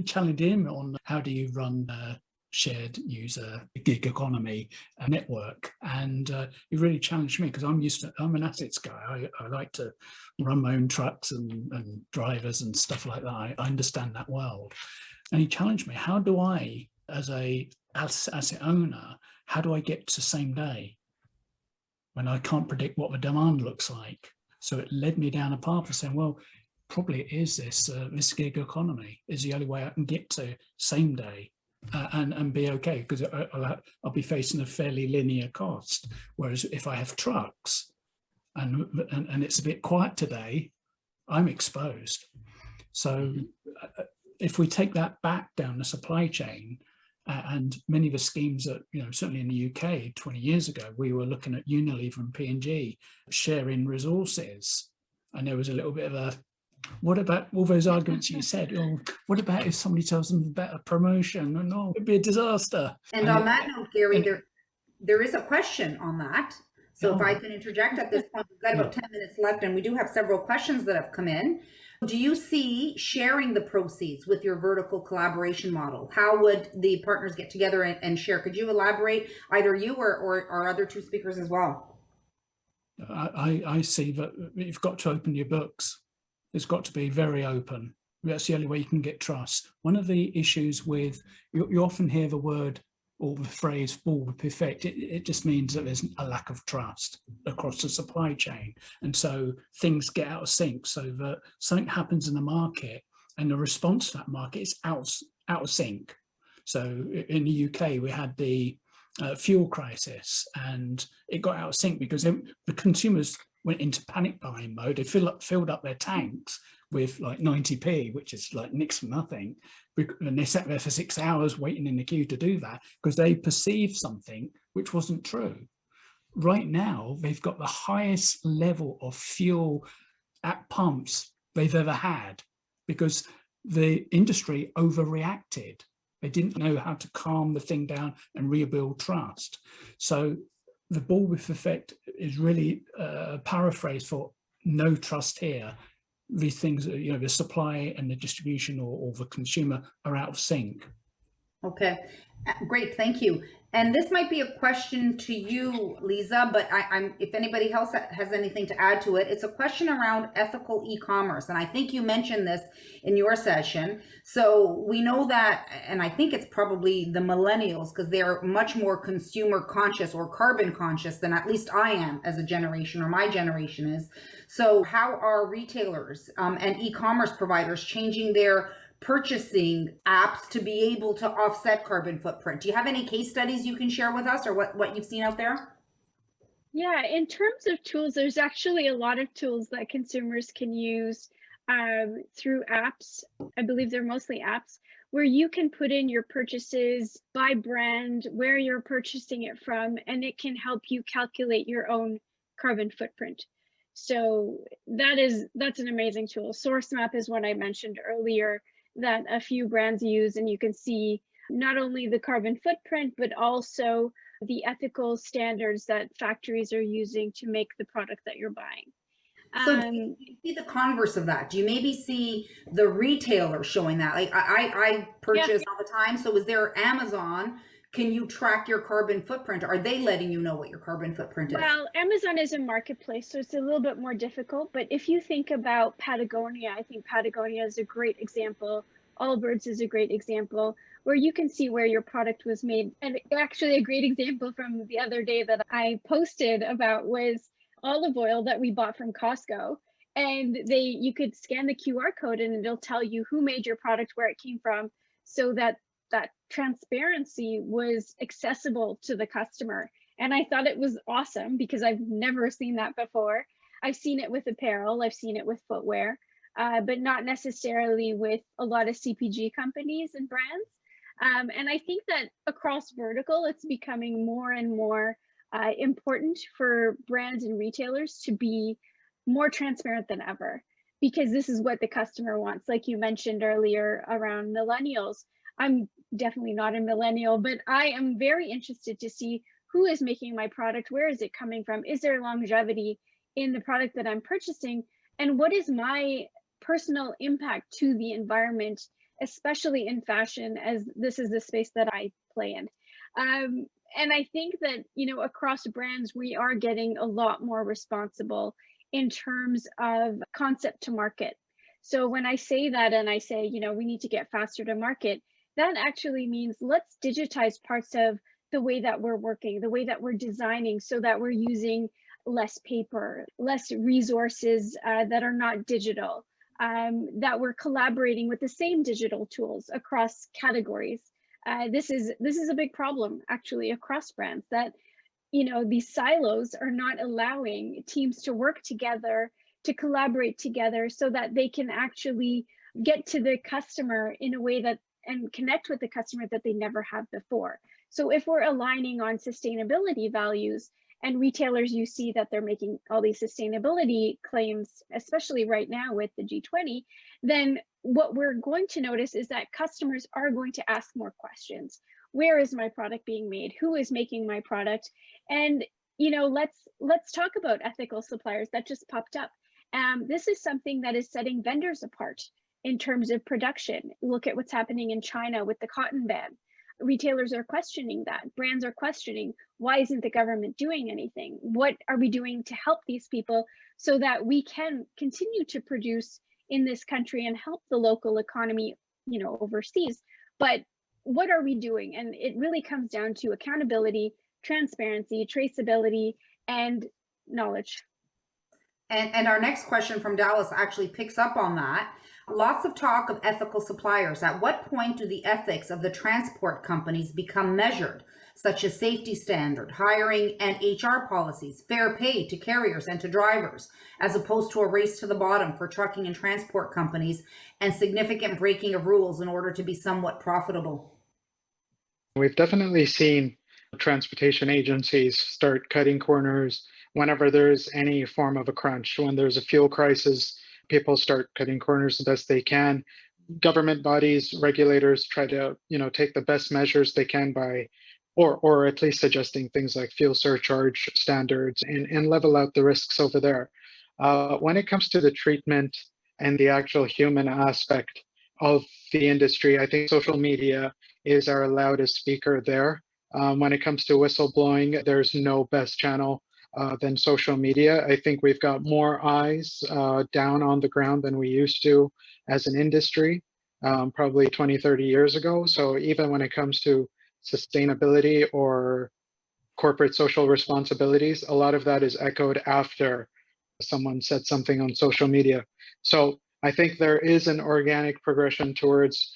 challenging him on how do you run a shared user gig economy network, and he really challenged me, because I'm an assets guy. I like to run my own trucks and drivers and stuff like that. I understand that world. And he challenged me, how do I, as a asset owner, how do I get to same day when I can't predict what the demand looks like? So it led me down a path of saying, well, probably it is this gig economy is the only way I can get to same day and be okay, because I'll be facing a fairly linear cost. Whereas if I have trucks and it's a bit quiet today, I'm exposed. So if we take that back down the supply chain, and many of the schemes that, certainly in the UK 20 years ago, we were looking at Unilever and P&G sharing resources. And there was a little bit of a, what about all those arguments you said? Oh, what about if somebody tells them a better promotion? And it'd be a disaster. And on that note, Gary, there is a question on that. So if I can interject at this point, we've got about 10 minutes left, and we do have several questions that have come in. Do you see sharing the proceeds with your vertical collaboration model? How would the partners get together and share? Could you elaborate, either you or our other two speakers as well? I see that you've got to open your books. It's got to be very open. That's the only way you can get trust. One of the issues with, you often hear the word or the phrase "forward perfect." It just means that there's a lack of trust across the supply chain, and so things get out of sync. So that something happens in the market, and the response to that market is out of sync. So in the UK, we had the fuel crisis, and it got out of sync because the consumers went into panic buying mode. They filled up their tanks with like 90p, which is like next to nothing. And they sat there for 6 hours waiting in the queue to do that because they perceived something which wasn't true. Right now, they've got the highest level of fuel at pumps they've ever had because the industry overreacted. They didn't know how to calm the thing down and rebuild trust. So the bullwhip effect is really a paraphrase for no trust here. These things, the supply and the distribution or the consumer are out of sync. Okay, great, thank you. And this might be a question to you, Lisa, but if anybody else has anything to add to it, it's a question around ethical e-commerce. And I think you mentioned this in your session. So we know that, and I think it's probably the millennials, because they're much more consumer conscious or carbon conscious than at least I am as a generation, or my generation is. So how are retailers and e-commerce providers changing their purchasing apps to be able to offset carbon footprint? Do you have any case studies you can share with us, or what you've seen out there? Yeah, in terms of tools, there's actually a lot of tools that consumers can use through apps. I believe they're mostly apps where you can put in your purchases by brand, where you're purchasing it from, and it can help you calculate your own carbon footprint. So that's an amazing tool. SourceMap is one I mentioned earlier that a few brands use, and you can see not only the carbon footprint, but also the ethical standards that factories are using to make the product that you're buying. So do you see the converse of that? Do you maybe see the retailer showing that? Like I purchase all the time. So is there Amazon? Can you track your carbon footprint? Are they letting you know what your carbon footprint is? Well, Amazon is a marketplace, so it's a little bit more difficult. But if you think about Patagonia, I think Patagonia is a great example. Allbirds is a great example where you can see where your product was made. And actually a great example from the other day that I posted about was olive oil that we bought from Costco. And you could scan the QR code and it'll tell you who made your product, where it came from, so that transparency was accessible to the customer. And I thought it was awesome because I've never seen that before. I've seen it with apparel, I've seen it with footwear, but not necessarily with a lot of CPG companies and brands. And I think that across vertical, it's becoming more and more important for brands and retailers to be more transparent than ever, because this is what the customer wants. Like you mentioned earlier around millennials, I'm definitely not a millennial, but I am very interested to see who is making my product, where is it coming from, is there longevity in the product that I'm purchasing, and what is my personal impact to the environment, especially in fashion, as this is the space that I play in. And I think that, across brands, we are getting a lot more responsible in terms of concept to market. So when I say that, and I say, we need to get faster to market, that actually means let's digitize parts of the way that we're working, the way that we're designing, so that we're using less paper, less resources that are not digital, that we're collaborating with the same digital tools across categories. This is a big problem actually across brands, that these silos are not allowing teams to work together, to collaborate together, so that they can actually get to the customer in a way that, and connect with the customer that they never have before. So if we're aligning on sustainability values, and retailers, you see that they're making all these sustainability claims, especially right now with the G20, then what we're going to notice is that customers are going to ask more questions. Where is my product being made? Who is making my product? And let's talk about ethical suppliers. That just popped up. This is something that is setting vendors apart in terms of production. Look at what's happening in China with the cotton ban. Retailers are questioning that. Brands are questioning, why isn't the government doing anything? What are we doing to help these people so that we can continue to produce in this country and help the local economy, overseas? But what are we doing? And it really comes down to accountability, transparency, traceability, and knowledge. And our next question from Dallas actually picks up on that. Lots of talk of ethical suppliers. At what point do the ethics of the transport companies become measured, such as safety standard, hiring and HR policies, fair pay to carriers and to drivers, as opposed to a race to the bottom for trucking and transport companies and significant breaking of rules in order to be somewhat profitable? We've definitely seen transportation agencies start cutting corners whenever there's any form of a crunch. When there's a fuel crisis, people start cutting corners the best they can. Government bodies, regulators try to, take the best measures they can by, or at least suggesting things like fuel surcharge standards and level out the risks over there. When it comes to the treatment and the actual human aspect of the industry, I think social media is our loudest speaker there. When it comes to whistleblowing, there's no best channel than social media. I think we've got more eyes down on the ground than we used to as an industry, probably 20, 30 years ago. So even when it comes to sustainability or corporate social responsibilities, a lot of that is echoed after someone said something on social media. So I think there is an organic progression towards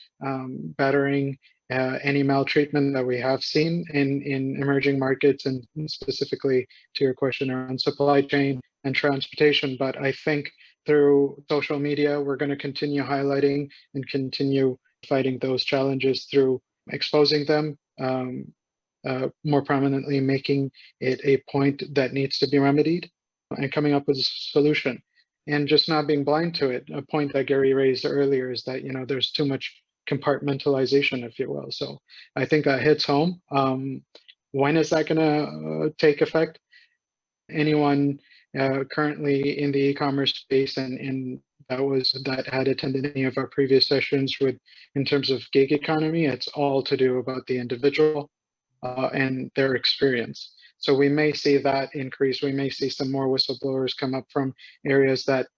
bettering any maltreatment that we have seen in emerging markets, and specifically to your question around supply chain and transportation. But I think through social media, we're going to continue highlighting and continue fighting those challenges through exposing them, more prominently making it a point that needs to be remedied, and coming up with a solution, and just not being blind to it. A point that Gary raised earlier is that there's too much compartmentalization, if you will. So I think that hits home. When is that going to take effect? Anyone currently in the e-commerce space and that had attended any of our previous sessions in terms of gig economy, it's all to do about the individual and their experience. So we may see that increase. We may see some more whistleblowers come up from areas that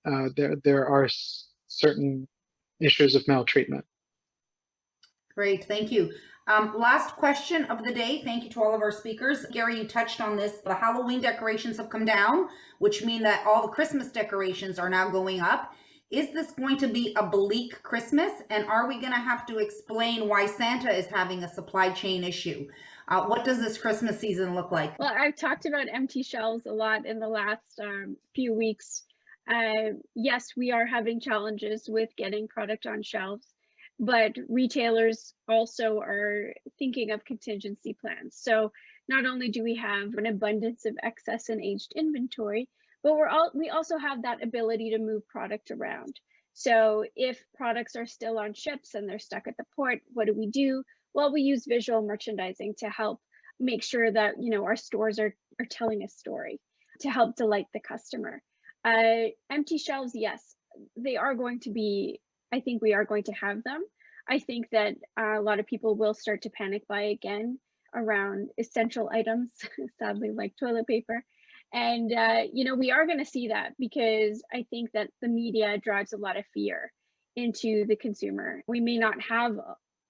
there are certain issues of maltreatment. Great, thank you. Last question of the day. Thank you to all of our speakers. Gary, you touched on this. The Halloween decorations have come down, which mean that all the Christmas decorations are now going up. Is this going to be a bleak Christmas? And are we going to have to explain why Santa is having a supply chain issue? What does this Christmas season look like? Well, I've talked about empty shelves a lot in the last few weeks. Yes, we are having challenges with getting product on shelves, but retailers also are thinking of contingency plans. So not only do we have an abundance of excess and aged inventory, but we also have that ability to move product around. So if products are still on ships and they're stuck at the port, what do? Well, we use visual merchandising to help make sure that, you know, our stores are telling a story to help delight the customer. Empty shelves, yes, they are going to be, I think we are going to have them. I think that a lot of people will start to panic buy again around essential items, sadly, like toilet paper. And, you know, we are going to see that because I think that the media drives a lot of fear into the consumer. We may not have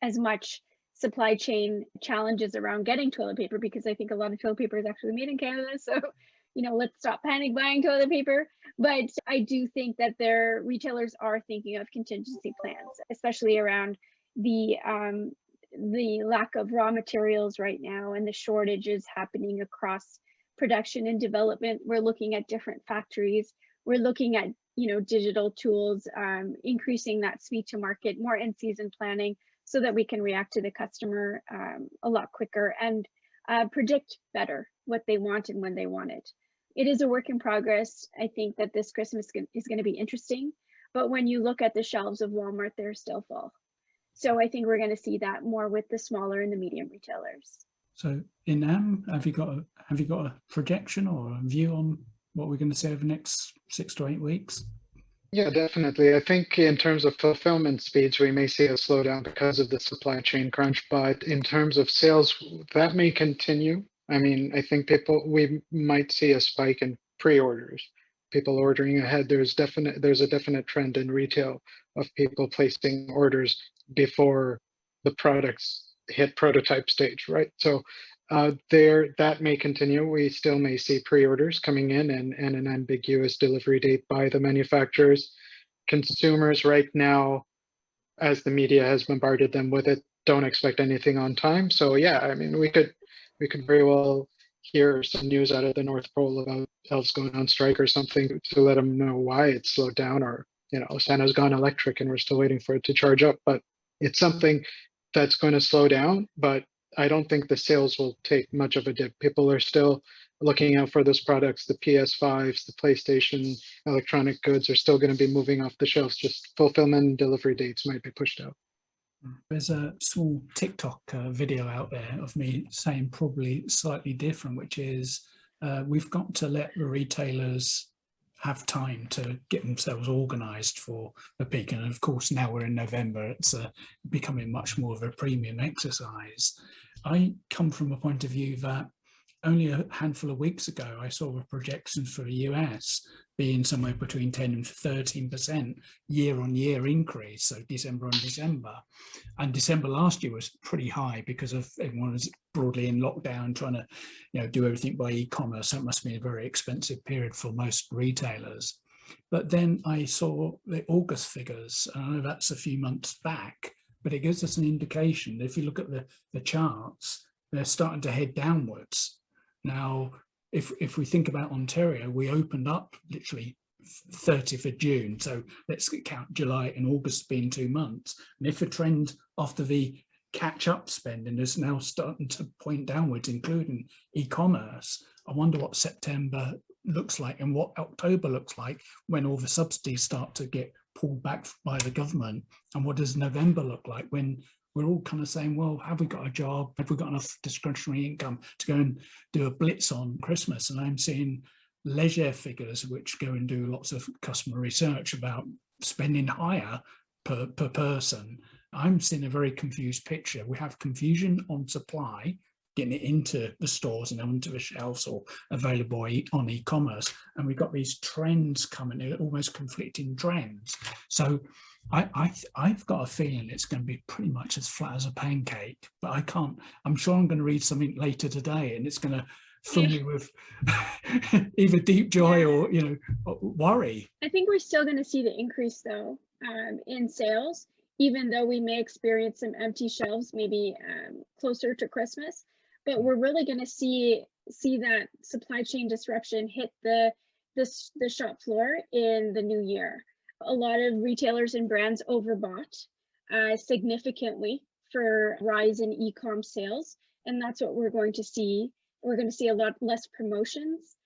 as much supply chain challenges around getting toilet paper because I think a lot of toilet paper is actually made in Canada. So, you know, let's stop panic buying toilet paper. But I do think that their retailers are thinking of contingency plans, especially around the lack of raw materials right now and the shortages happening across production and development. We're looking at different factories. We're looking at, you know, digital tools, increasing that speed to market, more in-season planning, so that we can react to the customer a lot quicker and predict better what they want and when they want it. It is a work in progress. I think that this Christmas is going to be interesting, but when you look at the shelves of Walmart, they're still full. So I think we're going to see that more with the smaller and the medium retailers. So, Inam, have you got a projection or a view on what we're going to see over the next 6 to 8 weeks? Yeah, definitely. I think in terms of fulfillment speeds, we may see a slowdown because of the supply chain crunch, but in terms of sales, that may continue. I mean, I think we might see a spike in pre-orders, people ordering ahead. There's a definite trend in retail of people placing orders before the products hit prototype stage, right? So that may continue. We still may see pre-orders coming in and an ambiguous delivery date by the manufacturers. Consumers right now, as the media has bombarded them with it, don't expect anything on time. So yeah, I mean, we could very well hear some news out of the North Pole about elves going on strike or something to let them know why it's slowed down, or, you know, Santa's gone electric and we're still waiting for it to charge up. But it's something that's going to slow down, but I don't think the sales will take much of a dip. People are still looking out for those products. The PS5s, the PlayStation, electronic goods are still going to be moving off the shelves. Just fulfillment and delivery dates might be pushed out. There's a small TikTok video out there of me saying probably slightly different, which is we've got to let the retailers have time to get themselves organized for the peak. And of course, now we're in November, it's becoming much more of a premium exercise. I come from a point of view that only a handful of weeks ago, I saw a projection for the US being somewhere between 10 and 13% year-on-year increase, so December on December. And December last year was pretty high because of everyone was broadly in lockdown, trying to, you know, do everything by e-commerce. So it must be a very expensive period for most retailers. But then I saw the August figures, and I know that's a few months back, but it gives us an indication. If you look at the charts, they're starting to head downwards. Now, if we think about Ontario, we opened up literally 30th of June. So let's count July and August being 2 months. And if a trend after the catch-up spending is now starting to point downwards, including e-commerce, I wonder what September looks like and what October looks like when all the subsidies start to get pulled back by the government. And what does November look like when we're all kind of saying, well, have we got a job? Have we got enough discretionary income to go and do a blitz on Christmas? And I'm seeing leisure figures, which go and do lots of customer research about spending higher per person. I'm seeing a very confused picture. We have confusion on supply, getting it into the stores and onto the shelves or available on e-commerce. And we've got these trends coming, almost conflicting trends. So I've got a feeling it's going to be pretty much as flat as a pancake, but I'm sure I'm going to read something later today and it's going to fill me with either deep joy or, you know, worry. I think we're still going to see the increase though in sales, even though we may experience some empty shelves maybe closer to Christmas. but we're really going to see that supply chain disruption hit the shop floor in the new year. A lot of retailers and brands overbought significantly for rise in e-com sales, and that's what we're going to see. We're going to see a lot less promotions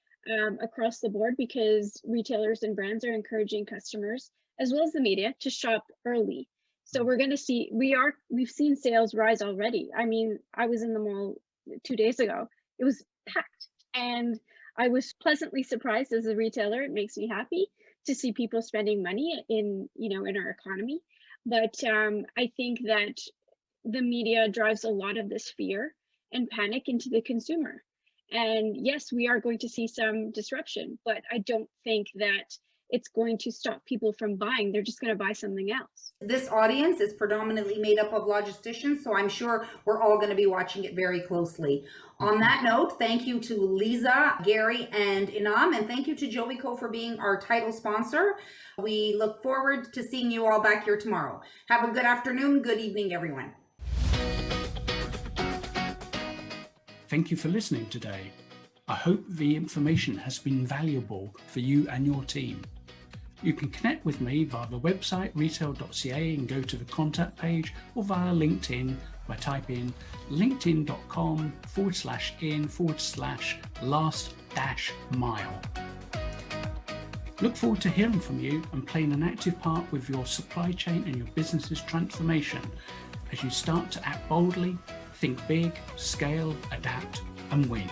across the board because retailers and brands are encouraging customers as well as the media to shop early. So we're going to see, we've seen sales rise already. I mean, I was in the mall 2 days ago. It was packed, and I was pleasantly surprised as a retailer. It makes me happy to see people spending money in our economy. But I think that the media drives a lot of this fear and panic into the consumer. And yes, we are going to see some disruption, but I don't think that it's going to stop people from buying. They're just going to buy something else. This audience is predominantly made up of logisticians, so I'm sure we're all going to be watching it very closely. On that note, thank you to Lisa, Gary, and Inam, and thank you to Jovico for being our title sponsor. We look forward to seeing you all back here tomorrow. Have a good afternoon, good evening, everyone. Thank you for listening today. I hope the information has been valuable for you and your team. You can connect with me via the website retail.ca and go to the contact page, or via LinkedIn by typing linkedin.com/in/last-mile. Look forward to hearing from you and playing an active part with your supply chain and your business's transformation as you start to act boldly, think big, scale, adapt, and win.